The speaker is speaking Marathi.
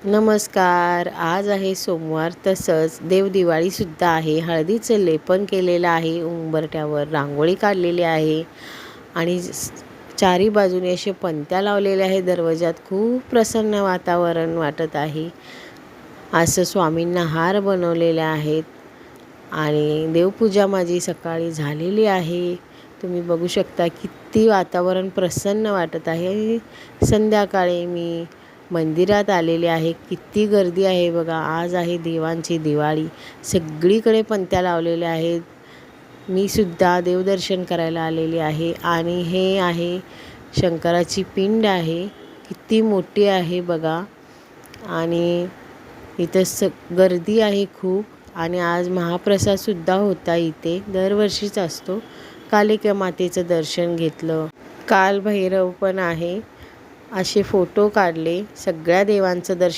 नमस्कार. आज आहे सोमवार, तसंच देवदिवाळीसुद्धा आहे. हळदीचं लेपन केलेलं आहे, उंबरठ्यावर रांगोळी काढलेली आहे आणि चारी बाजूने असे पणत्या लावलेल्या आहे दरवाजात. खूप प्रसन्न वातावरण वाटत आहे. असं स्वामींना हार बनवलेले आहेत आणि देवपूजा माझी सकाळी झालेली आहे. तुम्ही बघू शकता किती वातावरण प्रसन्न वाटत आहे. संध्याकाळी मी मंदिरात आलेले आहे. किती गर्दी आहे बघा. आज आहे देवांची दिवाळी. सगळीकडे पणत्या लावलेल्या आहेत. मी सुद्धा देवदर्शन करायला आलेली आहे आणि हे आहे शंकराची पिंड आहे. किती मोठी आहे बघा. आणि इथं गर्दी आहे खूप. आणि आज महाप्रसादसुद्धा होता इथे. दरवर्षीच असतो. कालिका मातेचं दर्शन घेतलं. काल भैरव पण आहे. असे फोटो काढले. सगळ्या देवांचं दर्शन